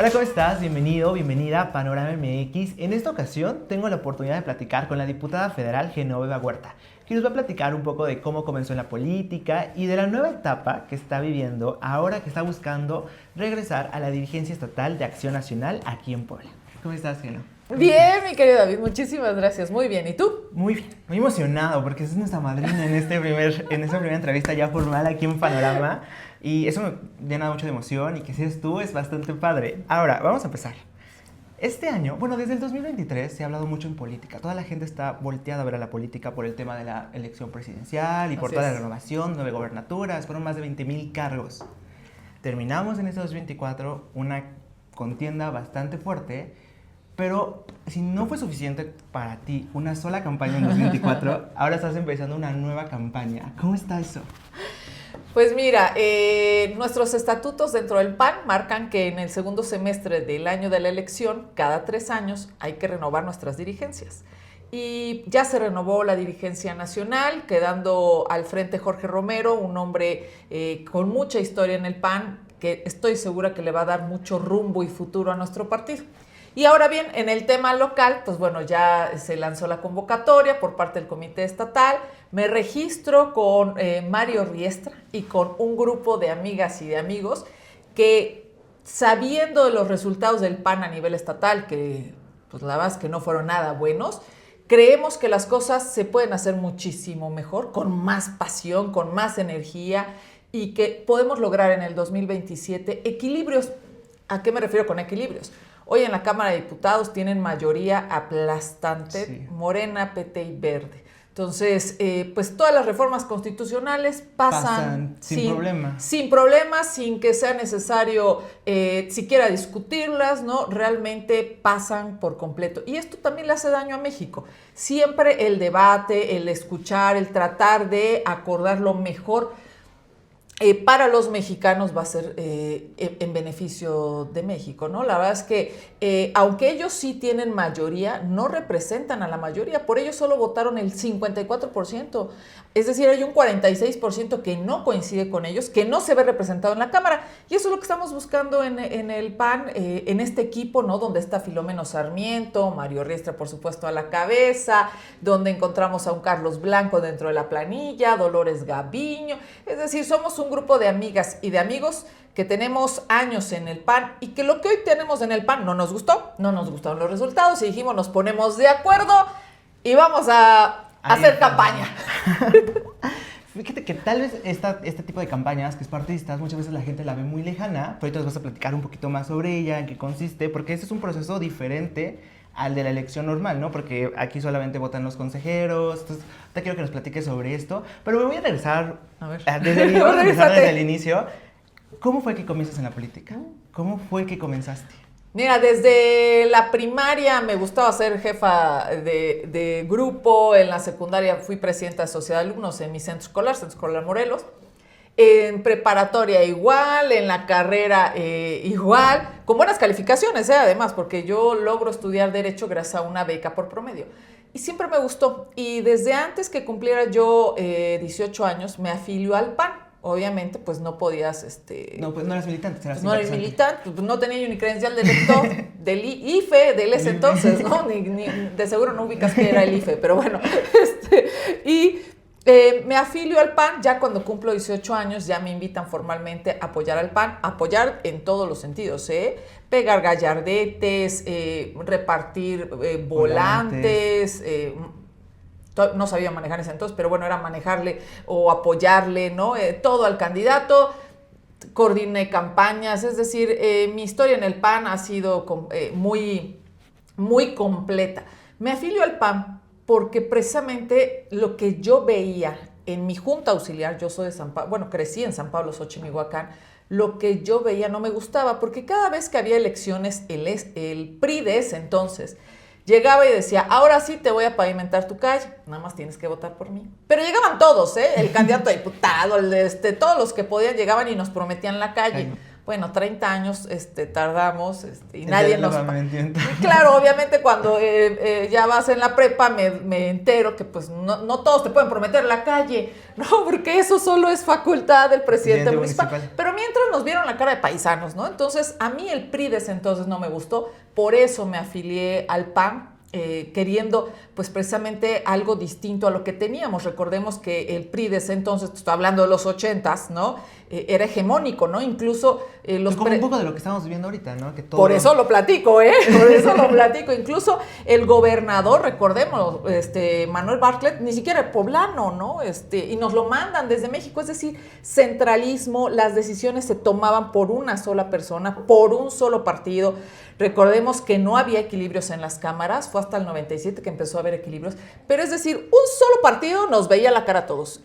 Hola, ¿cómo estás? Bienvenido, bienvenida a Panorama MX. En esta ocasión tengo la oportunidad de platicar con la diputada federal Genoveva Huerta, que nos va a platicar un poco de cómo comenzó en la política y de la nueva etapa que está viviendo ahora que está buscando regresar a la dirigencia estatal de Acción Nacional aquí en Puebla. ¿Cómo estás, Geno? Bien, mi querido David, muchísimas gracias. Muy bien, ¿y tú? Muy bien, muy emocionado porque es nuestra madrina en esta primera entrevista ya formal aquí en Panorama y eso me llena mucho de emoción y que seas tú es bastante padre. Ahora, vamos a empezar. Este año, bueno, desde el 2023 se ha hablado mucho en política. Toda la gente está volteada a ver a la política por el tema de la elección presidencial y por toda la renovación, 9 gobernaturas, fueron más de 20,000 cargos. Terminamos en este 2024 una contienda bastante fuerte. Pero si no fue suficiente para ti una sola campaña en 2024, ahora estás empezando una nueva campaña. ¿Cómo está eso? Pues mira, nuestros estatutos dentro del PAN marcan que en el segundo semestre del año de la elección, cada 3 años, hay que renovar nuestras dirigencias. Y ya se renovó la dirigencia nacional, quedando al frente Jorge Romero, un hombre con mucha historia en el PAN, que estoy segura que le va a dar mucho rumbo y futuro a nuestro partido. Y ahora bien, en el tema local, pues bueno, ya se lanzó la convocatoria por parte del Comité Estatal. Me registro con Mario Riestra y con un grupo de amigas y de amigos que, sabiendo de los resultados del PAN a nivel estatal, que pues la verdad es que no fueron nada buenos, creemos que las cosas se pueden hacer muchísimo mejor, con más pasión, con más energía y que podemos lograr en el 2027 equilibrios. ¿A qué me refiero con equilibrios? Hoy en la Cámara de Diputados tienen mayoría aplastante, sí. Morena, PT y Verde. Entonces, pues todas las reformas constitucionales pasan sin problema. Sin problemas, sin que sea necesario siquiera discutirlas, ¿no? Realmente pasan por completo. Y esto también le hace daño a México. Siempre el debate, el escuchar, el tratar de acordar lo mejor para los mexicanos va a ser en beneficio de México, ¿no? La verdad es que aunque ellos sí tienen mayoría, no representan a la mayoría, por ello solo votaron el 54%, es decir, hay un 46% que no coincide con ellos, que no se ve representado en la Cámara, y eso es lo que estamos buscando en el PAN, en este equipo, ¿no? Donde está Filomeno Sarmiento, Mario Riestra, por supuesto, a la cabeza, donde encontramos a un Carlos Blanco dentro de la planilla, Dolores Gaviño, es decir, somos un grupo de amigas y de amigos que tenemos años en el PAN y que lo que hoy tenemos en el PAN no nos gustó, no nos gustaron los resultados y dijimos nos ponemos de acuerdo y vamos a hacer campaña. Fíjate que tal vez este tipo de campañas que es partidistas, muchas veces la gente la ve muy lejana, pero ahorita nos vas a platicar un poquito más sobre ella, en qué consiste, porque este es un proceso diferente al de la elección normal, ¿no? Porque aquí solamente votan los consejeros. Entonces, te quiero que nos platiques sobre esto. Pero me voy a regresar desde el inicio. ¿Cómo fue que comienzas en la política? ¿Cómo fue que comenzaste? Mira, desde la primaria me gustaba ser jefa de grupo. En la secundaria fui presidenta de Sociedad de Alumnos en mi Centro Escolar Morelos. En preparatoria igual, en la carrera igual, con buenas calificaciones, además, porque yo logro estudiar Derecho gracias a una beca por promedio. Y siempre me gustó. Y desde antes que cumpliera yo 18 años, me afilio al PAN. Obviamente, pues no podías... No, pues no eras militante. Pues no eres militante, pues no tenía yo ni credencial de lector del IFE, del ese entonces, ¿no? Ni de seguro no ubicas que era el IFE, pero bueno. Me afilio al PAN, ya cuando cumplo 18 años ya me invitan formalmente a apoyar al PAN, apoyar en todos los sentidos, pegar gallardetes, repartir volantes, no sabía manejar ese entonces, pero bueno, era manejarle o apoyarle, ¿no? Todo al candidato, coordiné campañas, es decir, mi historia en el PAN ha sido muy, muy completa. Me afilio al PAN porque precisamente lo que yo veía en mi junta auxiliar, yo soy de San Pablo, bueno, crecí en San Pablo, Xochimilhuacán, lo que yo veía no me gustaba, porque cada vez que había elecciones, el PRI de ese entonces llegaba y decía, ahora sí te voy a pavimentar tu calle, nada más tienes que votar por mí. Pero llegaban todos, el candidato a diputado, todos los que podían llegaban y nos prometían la calle. Bueno, 30 años tardamos y nadie nos... entiendo. Claro, obviamente cuando ya vas en la prepa me entero que pues no todos te pueden prometer la calle, no, porque eso solo es facultad del presidente municipal. Pero mientras nos vieron la cara de paisanos, ¿no? Entonces, a mí el PRI de ese entonces no me gustó, por eso me afilié al PAN, queriendo pues precisamente algo distinto a lo que teníamos. Recordemos que el PRI de ese entonces, estoy hablando de los 80s, ¿no? Era hegemónico, ¿no? Incluso los... Como un poco de lo que estamos viviendo ahorita, ¿no? Que todo... Por eso lo platico, Por eso lo platico. Incluso el gobernador, recordemos, Manuel Bartlett, ni siquiera es poblano, ¿no? Y nos lo mandan desde México. Es decir, centralismo, las decisiones se tomaban por una sola persona, por un solo partido. Recordemos que no había equilibrios en las cámaras, fue hasta el 97 que empezó a haber equilibrios, pero es decir, un solo partido nos veía la cara a todos,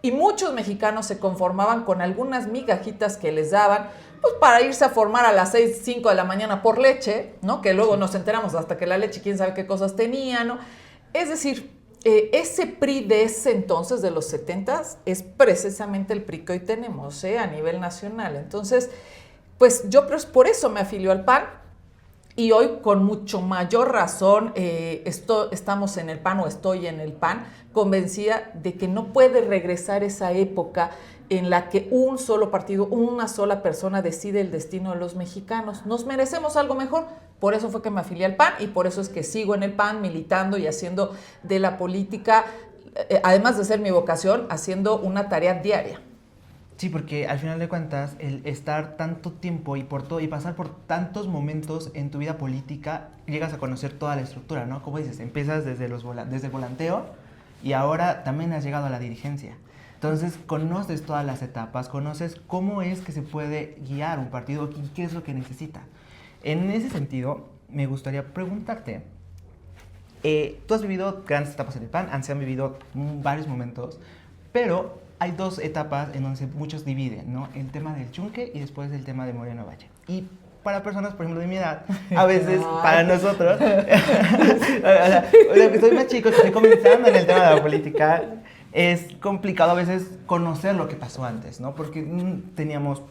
y muchos mexicanos se conformaban con algunas migajitas que les daban, pues para irse a formar a las 6, 5 de la mañana por leche, ¿no? Que luego nos enteramos hasta que la leche quién sabe qué cosas tenía, ¿no? Es decir, ese PRI de ese entonces, de los 70s, es precisamente el PRI que hoy tenemos, a nivel nacional. Entonces, pues yo por eso me afilio al PAN. Y hoy, con mucho mayor razón, estamos en el PAN, o estoy en el PAN, convencida de que no puede regresar esa época en la que un solo partido, una sola persona decide el destino de los mexicanos. Nos merecemos algo mejor. Por eso fue que me afilié al PAN y por eso es que sigo en el PAN militando y haciendo de la política, además de ser mi vocación, haciendo una tarea diaria. Sí, porque al final de cuentas, el estar tanto tiempo y pasar por tantos momentos en tu vida política, llegas a conocer toda la estructura, ¿no? Como dices, empiezas desde el volanteo y ahora también has llegado a la dirigencia. Entonces, conoces todas las etapas, conoces cómo es que se puede guiar un partido y qué es lo que necesita. En ese sentido, me gustaría preguntarte, tú has vivido grandes etapas en el PAN, se han vivido varios momentos, pero hay dos etapas en donde muchos dividen, ¿no? El tema del Yunque y después el tema de Moreno Valle. Y para personas, por ejemplo, de mi edad, a veces, para nosotros, que soy más chico, que estoy comenzando en el tema de la política, es complicado a veces conocer lo que pasó antes, ¿no? Porque teníamos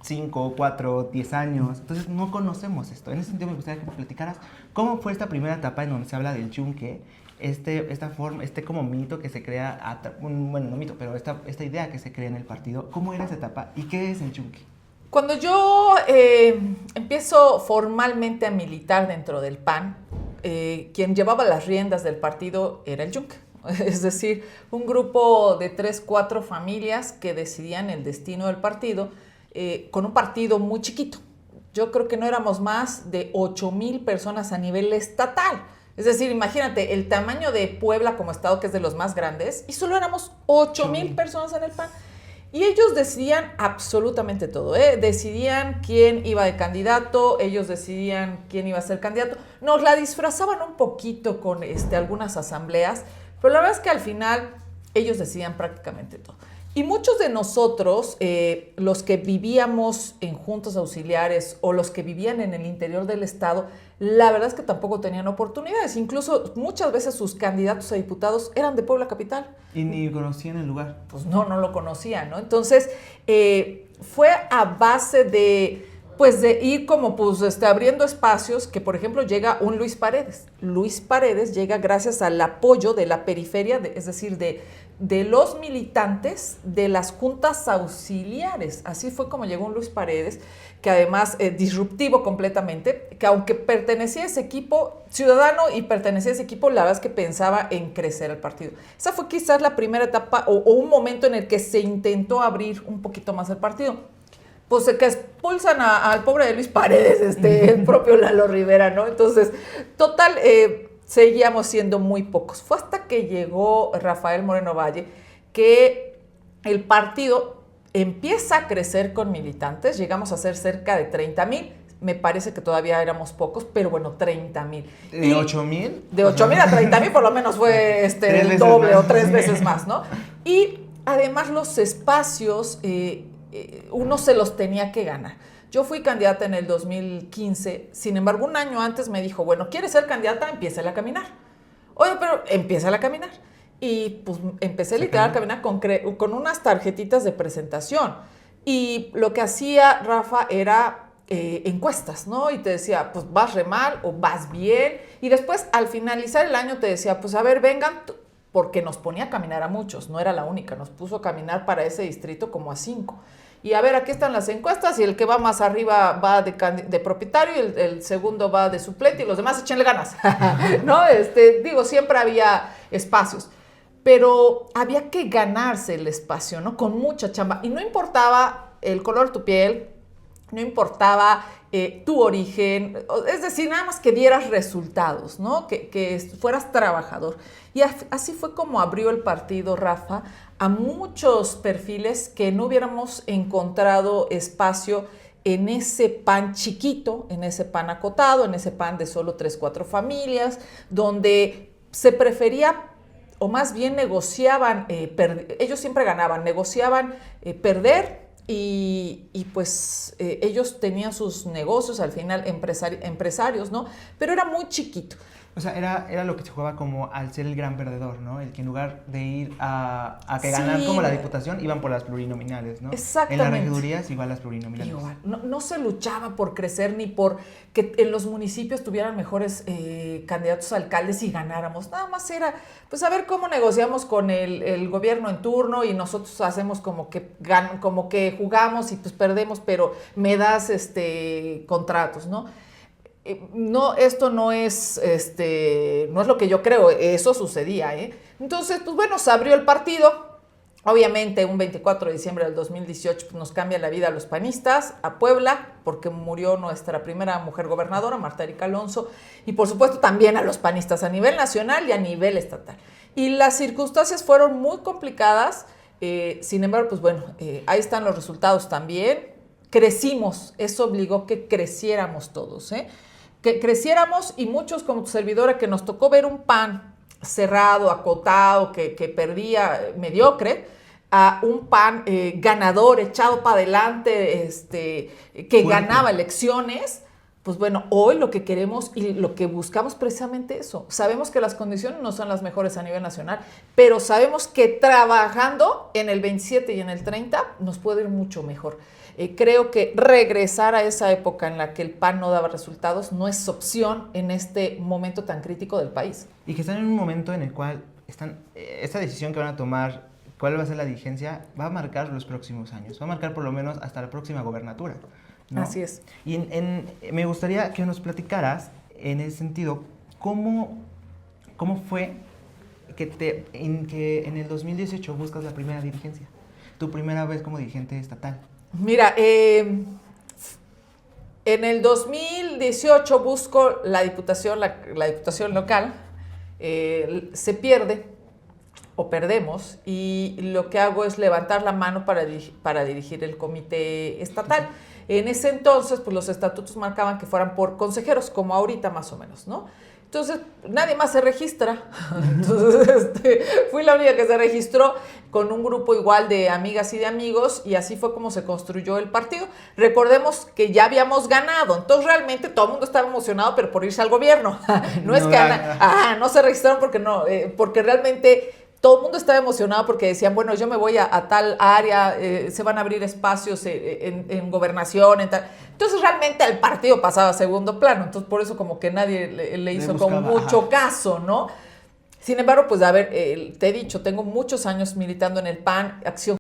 5, 4, 10 años, entonces no conocemos esto. En ese sentido me gustaría que me platicaras cómo fue esta primera etapa en donde se habla del Yunque, esta forma, como mito que se crea, bueno, no mito, pero esta idea que se crea en el partido. ¿Cómo era esa etapa y qué es el Yunque? Cuando yo empiezo formalmente a militar dentro del PAN, quien llevaba las riendas del partido era el Yunque. Es decir, un grupo de 3, 4 familias que decidían el destino del partido, con un partido muy chiquito. Yo creo que no éramos más de 8,000 personas a nivel estatal. Es decir, imagínate el tamaño de Puebla como estado, que es de los más grandes, y solo éramos 8,000 personas en el PAN. Y ellos decidían absolutamente todo, decidían quién iba de candidato, ellos decidían quién iba a ser candidato. Nos la disfrazaban un poquito con algunas asambleas, pero la verdad es que al final ellos decidían prácticamente todo. Y muchos de nosotros, los que vivíamos en juntas auxiliares o los que vivían en el interior del estado, la verdad es que tampoco tenían oportunidades. Incluso muchas veces sus candidatos a diputados eran de Puebla capital. Y ni conocían el lugar. Pues no lo conocían, ¿no? Entonces, fue a base de ir como abriendo espacios, que por ejemplo llega un Luis Paredes. Luis Paredes llega gracias al apoyo de la periferia, es decir, de los militantes de las juntas auxiliares. Así fue como llegó un Luis Paredes, que además disruptivo completamente, que aunque pertenecía a ese equipo ciudadano y pertenecía a ese equipo, la verdad es que pensaba en crecer el partido. Esa fue quizás la primera etapa o un momento en el que se intentó abrir un poquito más el partido. Pues que expulsan al pobre de Luis Paredes, el propio Lalo Rivera, ¿no? Entonces, total, seguíamos siendo muy pocos. Fue hasta que llegó Rafael Moreno Valle que el partido empieza a crecer con militantes. Llegamos a ser cerca de 30,000. Me parece que todavía éramos pocos, pero bueno, 30,000. ¿De 8,000? De 8,000 a 30,000 por lo menos fue el doble o 3 veces más, ¿no? Y además los espacios, uno se los tenía que ganar. Yo fui candidata en el 2015, sin embargo, un año antes me dijo, bueno, ¿quieres ser candidata? Empiézala a caminar. Oye, pero empiézala a caminar. Y pues empecé literal a caminar con unas tarjetitas de presentación. Y lo que hacía Rafa era encuestas, ¿no? Y te decía, pues vas re mal o vas bien. Y después, al finalizar el año, te decía, pues a ver, vengan, porque nos ponía a caminar a muchos, no era la única, nos puso a caminar para ese distrito como a 5. Y a ver, aquí están las encuestas y el que va más arriba va de propietario y el segundo va de suplente y los demás échenle ganas, ¿no? Digo, siempre había espacios, pero había que ganarse el espacio, ¿no? Con mucha chamba. Y no importaba el color de tu piel, no importaba tu origen, es decir, nada más que dieras resultados, ¿no? Que fueras trabajador. Y así fue como abrió el partido, Rafa, a muchos perfiles que no hubiéramos encontrado espacio en ese PAN chiquito, en ese PAN acotado, en ese PAN de solo 3, 4 familias, donde se prefería, o más bien negociaban, ellos siempre ganaban, negociaban perder. Y pues ellos tenían sus negocios, al final empresarios, ¿no? Pero era muy chiquito. O sea, era lo que se jugaba como al ser el gran perdedor, ¿no? El que en lugar de ir a que ganar como la diputación, iban por las plurinominales, ¿no? Exactamente. En las regidurías igual las plurinominales. Igual. No se luchaba por crecer ni por que en los municipios tuvieran mejores candidatos a alcaldes y ganáramos. Nada más era, pues a ver cómo negociamos con el gobierno en turno y nosotros hacemos como que jugamos y pues perdemos, pero me das contratos, ¿no? No, esto no es lo que yo creo, eso sucedía, ¿eh? Entonces, pues bueno, se abrió el partido. Obviamente, un 24 de diciembre del 2018 pues, nos cambia la vida a los panistas, a Puebla, porque murió nuestra primera mujer gobernadora, Marta Erika Alonso, y por supuesto también a los panistas a nivel nacional y a nivel estatal. Y las circunstancias fueron muy complicadas, sin embargo, pues bueno, ahí están los resultados también. Crecimos, eso obligó que creciéramos todos, que creciéramos y muchos como tu servidora que nos tocó ver un PAN cerrado, acotado, que perdía, mediocre, a un PAN ganador, echado para adelante, que ganaba elecciones. Pues bueno, hoy lo que queremos y lo que buscamos precisamente eso. Sabemos que las condiciones no son las mejores a nivel nacional, pero sabemos que trabajando en el 27 y en el 30 nos puede ir mucho mejor. Creo que regresar a esa época en la que el PAN no daba resultados no es opción en este momento tan crítico del país. Y que están en un momento en el cual esta decisión que van a tomar, cuál va a ser la dirigencia, va a marcar los próximos años, va a marcar por lo menos hasta la próxima gobernatura, ¿no? Así es. Y me gustaría que nos platicaras en ese sentido, ¿cómo fue que en el 2018 buscas la primera dirigencia? Tu primera vez como dirigente estatal. Mira, en el 2018 busco la diputación local, se pierde o perdemos y lo que hago es levantar la mano para dirigir el comité estatal. En ese entonces, pues los estatutos marcaban que fueran por consejeros, como ahorita más o menos, ¿no? Entonces, nadie más se registra. Entonces, fui la única que se registró con un grupo igual de amigas y de amigos y así fue como se construyó el partido. Recordemos que ya habíamos ganado, entonces realmente todo el mundo estaba emocionado, pero por irse al gobierno. No es que no se registraron porque realmente todo el mundo estaba emocionado porque decían, bueno, yo me voy a tal área, se van a abrir espacios en gobernación, en tal. Entonces realmente el partido pasaba a segundo plano, entonces por eso como que nadie le hizo como mucho caso, ¿no? Sin embargo, pues a ver, te he dicho, tengo muchos años militando en el PAN, Acción